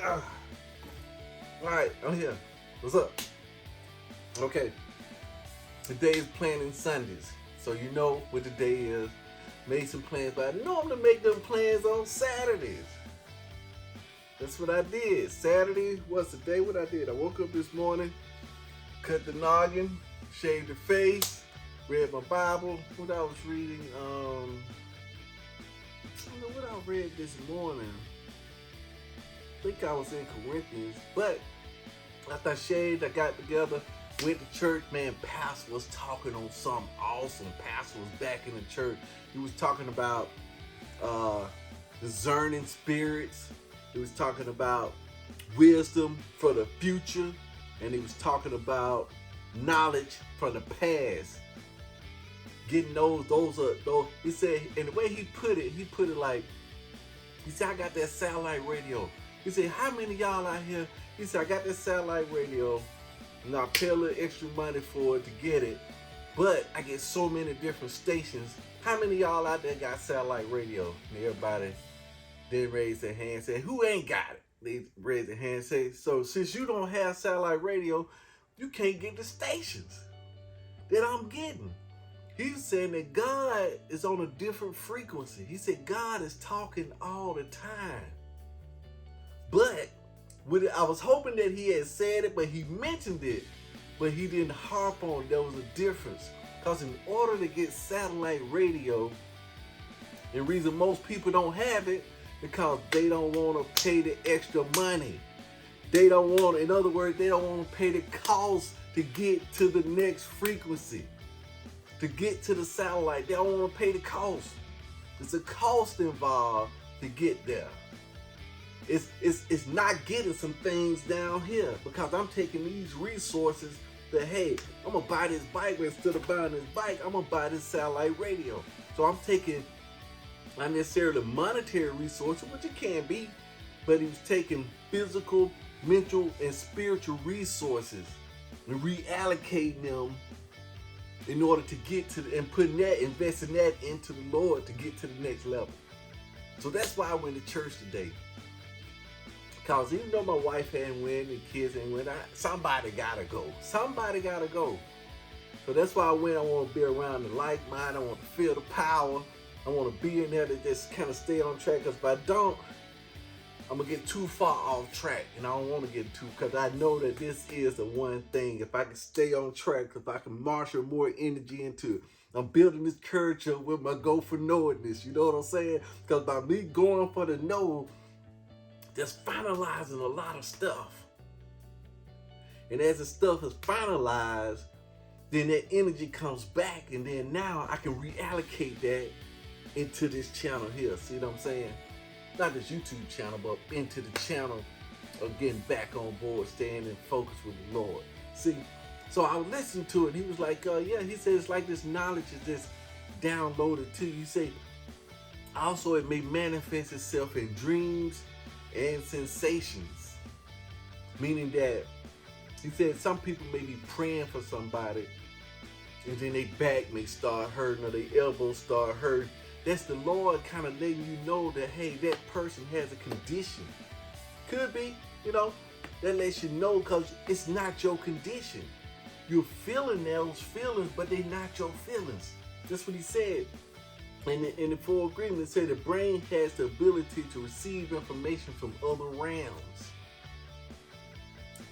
Alright, I'm here. What's up? Okay. Today is Planning Sundays. So you know what the day is. Made some plans, but I normally make them plans on Saturdays. That's what I did. Saturday was the day what I did. I woke up this morning, cut the noggin, shaved the face, read my Bible. What I was reading, I don't know what I read this morning. I think I was in Corinthians, but after I shaved, I got together, went to church. Man, Pastor was talking on something awesome. Pastor was back in the church. He was talking about discerning spirits. He was talking about wisdom for the future. And he was talking about knowledge from the past. Getting those. He said, and the way he put it like, he said, I got that satellite radio. He said, how many of y'all out here? He said, I got this satellite radio, and I pay a little extra money for it to get it, but I get so many different stations. How many of y'all out there got satellite radio? And everybody then raised their hand and said, who ain't got it? They raised their hand and say, so since you don't have satellite radio, you can't get the stations that I'm getting. He's saying that God is on a different frequency. He said God is talking all the time. But I was hoping that he had said it, but he mentioned it, but he didn't harp on it. There was a difference. Because in order to get satellite radio, the reason most people don't have it, because they don't want to pay the extra money. They don't want, in other words, they don't want to pay the cost to get to the next frequency. To get to the satellite, they don't want to pay the cost. There's a cost involved to get there. It's not getting some things down here, because I'm taking these resources that, hey, I'm going to buy this bike, but instead of buying this bike, I'm going to buy this satellite radio. So I'm taking not necessarily monetary resources, which it can be, but he was taking physical, mental, and spiritual resources and reallocating them in order to get to and investing that into the Lord to get to the next level. So that's why I went to church today. Because even though my wife hadn't went, the kids ain't went, somebody gotta go. Somebody gotta go. So that's why I went. I want to be around the like mind. I want to feel the power. I want to be in there to just kind of stay on track. Because if I don't, I'm going to get too far off track. And I don't want to get too, because I know that this is the one thing. If I can stay on track, if I can marshal more energy into it. I'm building this courage up with my go for knowingness. You know what I'm saying? Because by me going for the know, just finalizing a lot of stuff. And as the stuff is finalized, then that energy comes back, and then now I can reallocate that into this channel here. See what I'm saying? Not this YouTube channel, but into the channel of getting back on board, staying in focus with the Lord. See, so I listened to it. He was like, yeah, he said it's like this knowledge is just downloaded to you. He said, also it may manifest itself in dreams and sensations. Meaning that, he said some people may be praying for somebody, and then their back may start hurting or their elbows start hurting. That's the Lord kind of letting you know that, hey, that person has a condition. Could be, that lets you know, because it's not your condition. You're feeling those feelings, but they're not your feelings. That's what he said. In the full agreement, it said the brain has the ability to receive information from other realms.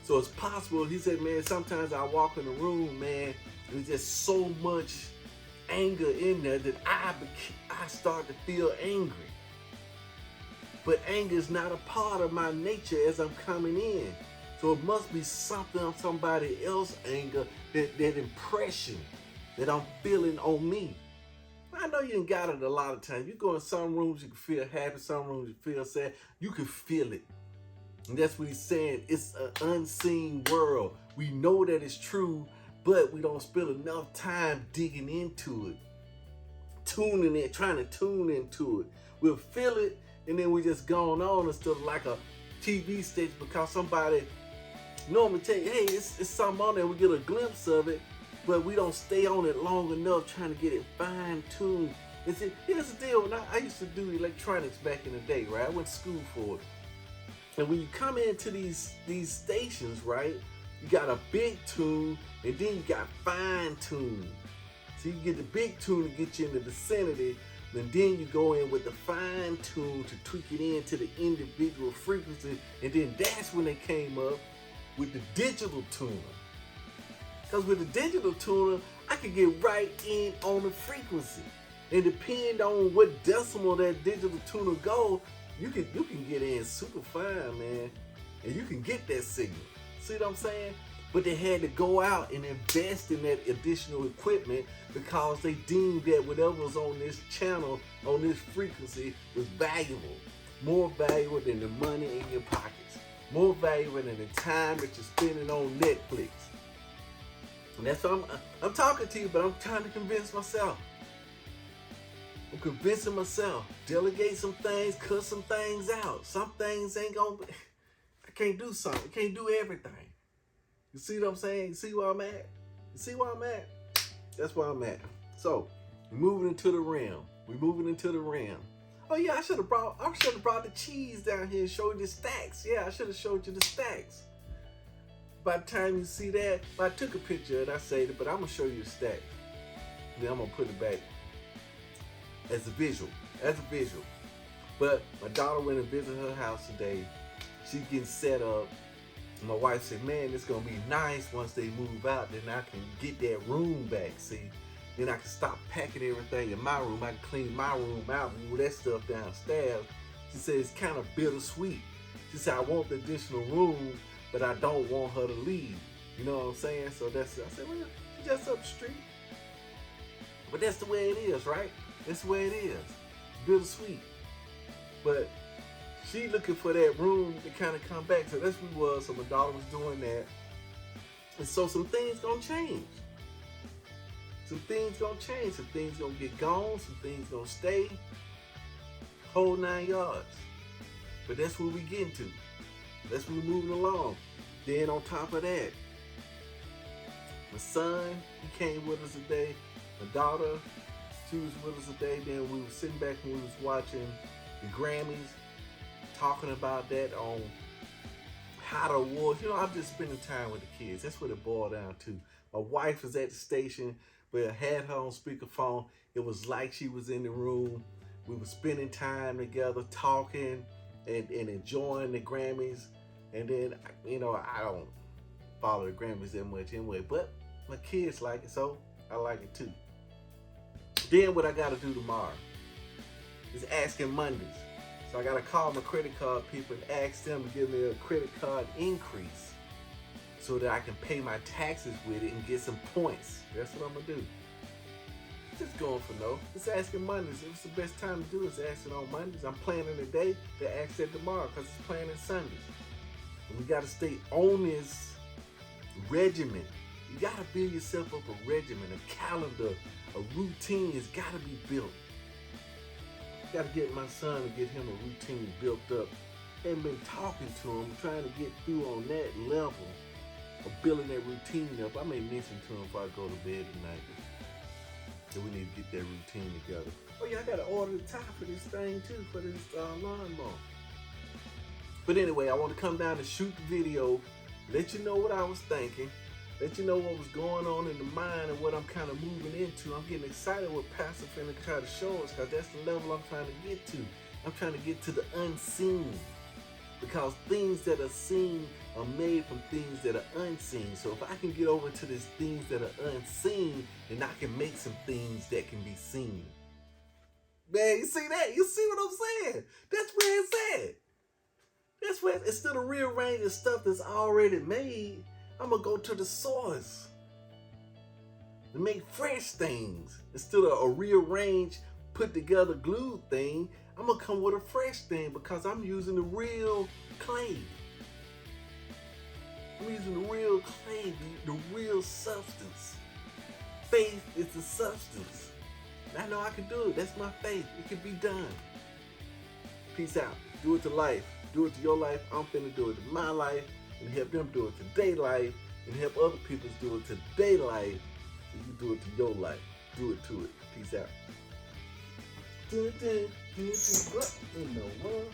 So it's possible, he said, man, sometimes I walk in the room, man, and there's just so much anger in there that I start to feel angry. But anger is not a part of my nature as I'm coming in. So it must be something on somebody else's anger, that impression that I'm feeling on me. I know you ain't got it a lot of times. You go in some rooms, you can feel happy, some rooms you feel sad. You can feel it. And that's what he's saying. It's an unseen world. We know that it's true, but we don't spend enough time digging into it, tuning in, trying to tune into it. We'll feel it, and then we just going on instead of like a TV station, because somebody normally tell you, hey, it's something on there, we get a glimpse of it, but we don't stay on it long enough trying to get it fine-tuned. And see, here's the deal. When I used to do electronics back in the day, right? I went to school for it. And when you come into these stations, right, you got a big tune, and then you got fine tune. So you get the big tune to get you in the vicinity, and then you go in with the fine tune to tweak it into the individual frequency, and then that's when they came up with the digital tuner. Because with the digital tuner, I can get right in on the frequency. And depend on what decimal that digital tuner go, you can get in super fine, man. And you can get that signal. See what I'm saying? But they had to go out and invest in that additional equipment because they deemed that whatever was on this channel, on this frequency, was valuable. More valuable than the money in your pockets. More valuable than the time that you're spending on Netflix. And that's what I'm talking to you, but I'm trying to convince myself. I'm convincing myself. Delegate some things, cut some things out. Some things ain't gonna be, I can't do something. I can't do everything. You see what I'm saying? You see where I'm at? You see where I'm at? That's where I'm at. So, we're moving into the realm. We're moving into the realm. Oh yeah, I should have brought the cheese down here and showed you the stacks. Yeah, I should have showed you the stacks. By the time you see that, I took a picture and I saved it, but I'm gonna show you the stacks. Then I'm gonna put it back as a visual. But my daughter went and visited her house today. She's getting set up. My wife said, man, it's gonna be nice once they move out, then I can get that room back, see? Then I can stop packing everything in my room. I can clean my room out, move that stuff downstairs. She said it's kind of bittersweet. She said, I want the additional room, but I don't want her to leave. You know what I'm saying? So I said, well, she's just up the street. But that's the way it is, right? That's the way it is. Bittersweet. But she looking for that room to kind of come back. So that's what we was. So my daughter was doing that. And so some things gonna change. Some things gonna change. Some things gonna get gone. Some things gonna stay. Whole 9 yards. But that's where we getting to. That's where we're moving along. Then on top of that, my son, he came with us today. My daughter, she was with us today. Then we were sitting back and we was watching the Grammys, talking about that on how to award. You know, I'm just spending time with the kids. That's what it boiled down to. My wife was at the station, but I had her on speakerphone. It was like she was in the room. We were spending time together, talking and enjoying the Grammys. And then, you know, I don't follow the Grammys that much anyway, but my kids like it, so I like it too. Then what I gotta do tomorrow is asking Mondays. So I gotta call my credit card people and ask them to give me a credit card increase so that I can pay my taxes with it and get some points. That's what I'm gonna do. Just going for no. It's asking Mondays. It's the best time to do is ask it on Mondays. I'm planning today to ask it tomorrow because it's planning Sundays. And we gotta stay on this regimen. You gotta build yourself up a regimen, a calendar, a routine has gotta be built. Gotta get my son to get him a routine built up. Ain't been talking to him, trying to get through on that level of building that routine up. I may mention to him before I go to bed tonight that we need to get that routine together. Oh yeah, I gotta order the tie for this thing too, for this lawnmower. But anyway, I want to come down and shoot the video, let you know what I was thinking, let you know what was going on in the mind and what I'm kind of moving into. I'm getting excited what Pastor finna try to show us because that's the level I'm trying to get to. I'm trying to get to the unseen because things that are seen are made from things that are unseen. So if I can get over to these things that are unseen, then I can make some things that can be seen. Man, you see that? You see what I'm saying? That's where it's at. That's where, instead of rearranging stuff that's already made, I'm gonna go to the source and make fresh things. Instead of a rearranged, put together, glued thing, I'm gonna come with a fresh thing because I'm using the real clay. I'm using the real clay, the real substance. Faith is the substance. And I know I can do it. That's my faith. It can be done. Peace out. Do it to life. Do it to your life. I'm finna do it to my life and help them do it to their life and help other people do it to their life. And you do it to your life. Do it to it. Peace out. What in the world?